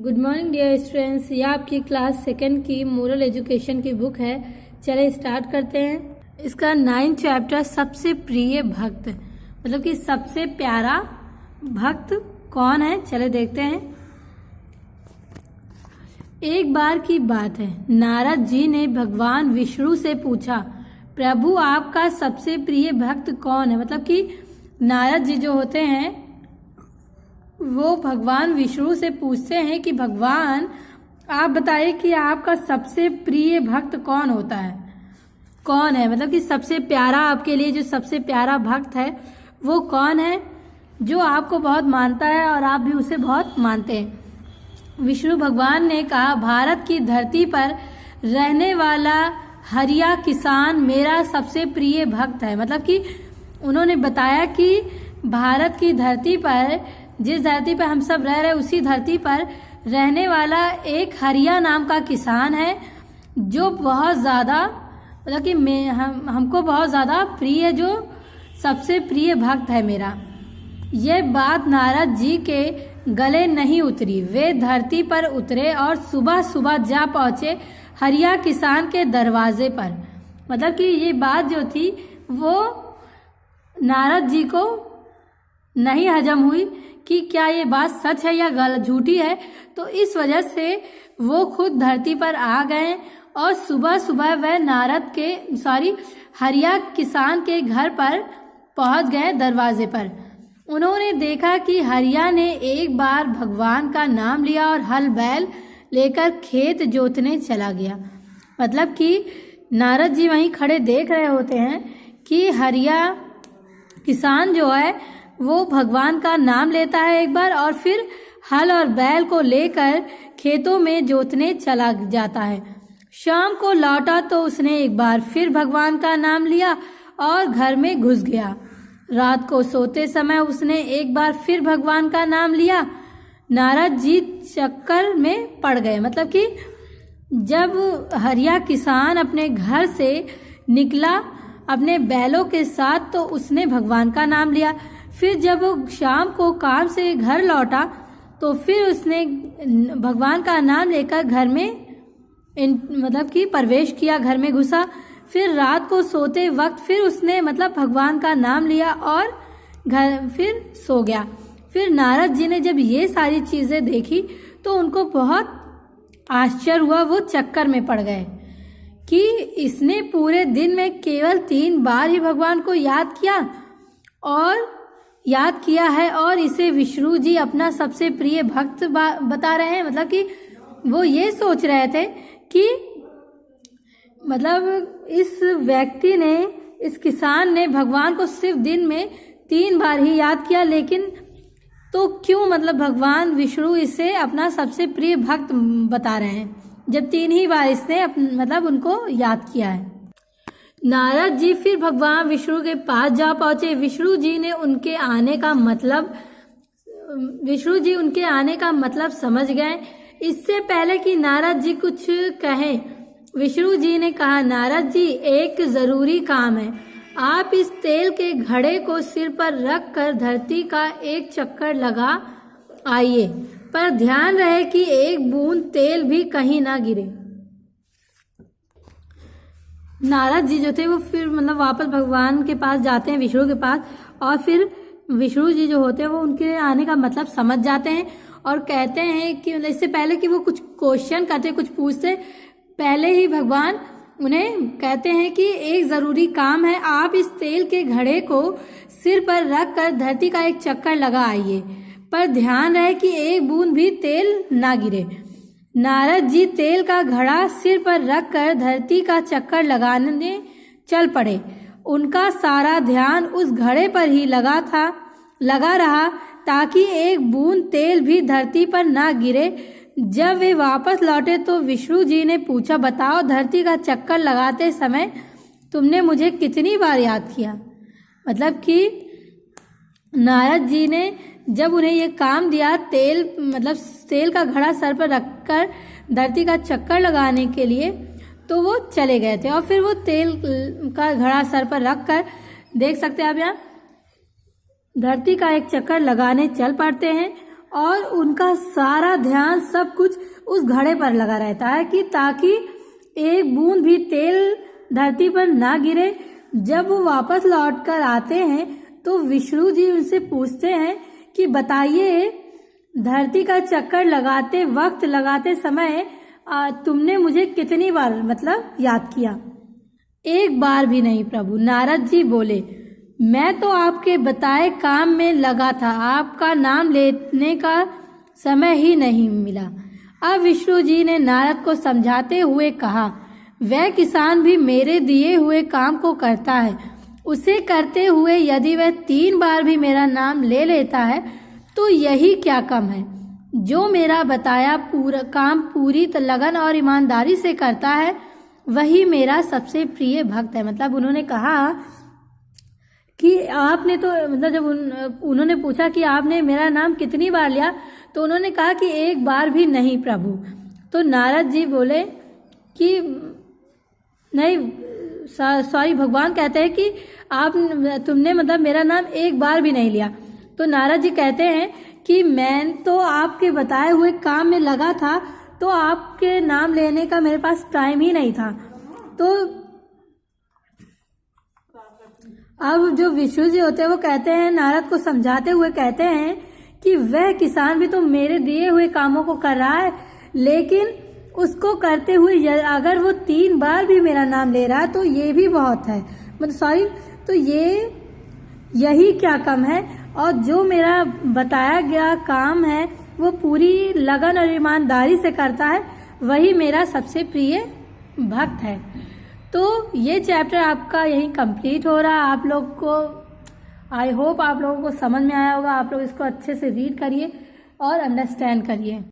Good morning dear students. ये आपकी class second की मोरल एजुकेशन की बुक है। चले स्टार्ट करते हैं। इसका 9th चैप्टर सबसे प्रिय भक्त, मतलब कि सबसे प्यारा भक्त कौन है, चले देखते हैं। एक बार की बात है, नारद जी ने भगवान विष्णु से पूछा, प्रभु आपका सबसे प्रिय भक्त कौन है। मतलब कि नारद जी जो होते हैं वो भगवान विष्णु से पूछते हैं कि भगवान आप बताइए कि आपका सबसे प्रिय भक्त कौन होता है, कौन है। मतलब कि सबसे प्यारा, आपके लिए जो सबसे प्यारा भक्त है वो कौन है, जो आपको बहुत मानता है और आप भी उसे बहुत मानते हैं। विष्णु भगवान ने कहा, भारत की धरती पर रहने वाला हरिया किसान मेरा सबसे प्रिय भक्त है। मतलब कि उन्होंने बताया कि भारत की धरती पर, जिस धरती पर हम सब रह रहे हैं उसी धरती पर रहने वाला एक हरिया नाम का किसान है जो बहुत ज़्यादा, मतलब कि हमको बहुत ज़्यादा प्रिय, जो सबसे प्रिय भक्त है मेरा। ये बात नारद जी के गले नहीं उतरी। वे धरती पर उतरे और सुबह सुबह जा पहुँचे हरिया किसान के दरवाजे पर। मतलब कि ये बात जो थी वो नारद जी को नहीं हजम हुई कि क्या ये बात सच है या गलत झूठी है। तो इस वजह से वो खुद धरती पर आ गए और सुबह सुबह वह हरिया किसान के घर पर पहुंच गए दरवाजे पर। उन्होंने देखा कि हरिया ने एक बार भगवान का नाम लिया और हल बैल लेकर खेत जोतने चला गया। मतलब कि नारद जी वहीं खड़े देख रहे होते हैं कि हरिया किसान जो है वो भगवान का नाम लेता है एक बार और फिर हल और बैल को लेकर खेतों में जोतने चला जाता है। शाम को लौटा तो उसने एक बार फिर भगवान का नाम लिया और घर में घुस गया। रात को सोते समय उसने एक बार फिर भगवान का नाम लिया। नारद जी चक्कर में पड़ गए। मतलब कि जब हरिया किसान अपने घर से निकला अपने बैलों के साथ तो उसने भगवान का नाम लिया। फिर जब वो शाम को काम से घर लौटा तो फिर उसने भगवान का नाम लेकर घर में मतलब कि प्रवेश किया, घर में घुसा। फिर रात को सोते वक्त फिर उसने भगवान का नाम लिया और घर फिर सो गया। फिर नारद जी ने जब ये सारी चीज़ें देखी तो उनको बहुत आश्चर्य हुआ। वो चक्कर में पड़ गए कि इसने पूरे दिन में केवल 3 बार ही भगवान को याद किया है और इसे विष्णु जी अपना सबसे प्रिय भक्त बता रहे हैं। मतलब कि वो ये सोच रहे थे कि इस व्यक्ति ने, इस किसान ने भगवान को सिर्फ दिन में 3 बार ही याद किया, लेकिन तो क्यों भगवान विष्णु इसे अपना सबसे प्रिय भक्त बता रहे हैं जब 3 ही बार इसने उनको याद किया है। नारद जी फिर भगवान विष्णु के पास जा पहुंचे। विष्णु जी उनके आने का मतलब समझ गए। इससे पहले कि नारद जी कुछ कहें, विष्णु जी ने कहा, नारद जी एक जरूरी काम है। आप इस तेल के घड़े को सिर पर रख कर धरती का एक चक्कर लगा आइए, पर ध्यान रहे कि एक बूंद तेल भी कहीं ना गिरे। नारद जी जो थे वो फिर वापस भगवान के पास जाते हैं, विष्णु के पास, और फिर विष्णु जी जो होते हैं वो उनके आने का मतलब समझ जाते हैं और कहते हैं कि इससे पहले कि वो कुछ क्वेश्चन करते, कुछ पूछते, पहले ही भगवान उन्हें कहते हैं कि एक ज़रूरी काम है, आप इस तेल के घड़े को सिर पर रख कर धरती का एक चक्कर लगा आइए, पर ध्यान रहे कि एक बूंद भी तेल ना गिरे। नारद जी तेल का घड़ा सिर पर रखकर धरती का चक्कर लगाने चल पड़े। उनका सारा ध्यान उस घड़े पर ही लगा रहा ताकि एक बूंद तेल भी धरती पर ना गिरे। जब वे वापस लौटे तो विष्णु जी ने पूछा, बताओ धरती का चक्कर लगाते समय तुमने मुझे कितनी बार याद किया। मतलब कि नारद जी ने जब उन्हें ये काम दिया, तेल का घड़ा सर पर रखकर धरती का चक्कर लगाने के लिए, तो वो चले गए थे। और फिर वो तेल का घड़ा सर पर रखकर, देख सकते हैं आप यहाँ, धरती का एक चक्कर लगाने चल पड़ते हैं और उनका सारा ध्यान सब कुछ उस घड़े पर लगा रहता है कि ताकि एक बूंद भी तेल धरती पर ना गिरे। जब वो वापस लौट कर आते हैं तो विष्णु जी उनसे पूछते हैं कि बताइए, धरती का चक्कर लगाते समय तुमने मुझे कितनी बार याद किया? एक बार भी नहीं प्रभु। नारद जी बोले, मैं तो आपके बताए काम में लगा था, आपका नाम लेने का समय ही नहीं मिला। अब विष्णु जी ने नारद को समझाते हुए कहा, वह किसान भी मेरे दिए हुए काम को करता है। उसे करते हुए यदि वह 3 बार भी मेरा नाम ले लेता है तो यही क्या कम है। जो मेरा बताया पूरा काम पूरी लगन और ईमानदारी से करता है वही मेरा सबसे प्रिय भक्त है। उन्होंने कहा कि आपने तो जब उन्होंने पूछा कि आपने मेरा नाम कितनी बार लिया, तो उन्होंने कहा कि एक बार भी नहीं प्रभु। तो नारद जी बोले कि नहीं, सॉरी, भगवान कहते हैं कि तुमने मेरा नाम एक बार भी नहीं लिया। तो नारद जी कहते हैं कि मैं तो आपके बताए हुए काम में लगा था, तो आपके नाम लेने का मेरे पास टाइम ही नहीं था। तो अब जो विष्णु जी होते हैं वो कहते हैं, नारद को समझाते हुए कहते हैं कि वह किसान भी तो मेरे दिए हुए कामों को कर रहा है, लेकिन उसको करते हुए अगर वो 3 बार भी मेरा नाम ले रहा है तो ये भी बहुत है, तो यही क्या कम है। और जो मेरा बताया गया काम है वो पूरी लगन और ईमानदारी से करता है, वही मेरा सबसे प्रिय भक्त है। तो ये चैप्टर आपका यही कंप्लीट हो रहा है। आप लोग को आई होप आप लोगों को समझ में आया होगा। आप लोग इसको अच्छे से रीड करिए और अंडरस्टैंड करिए।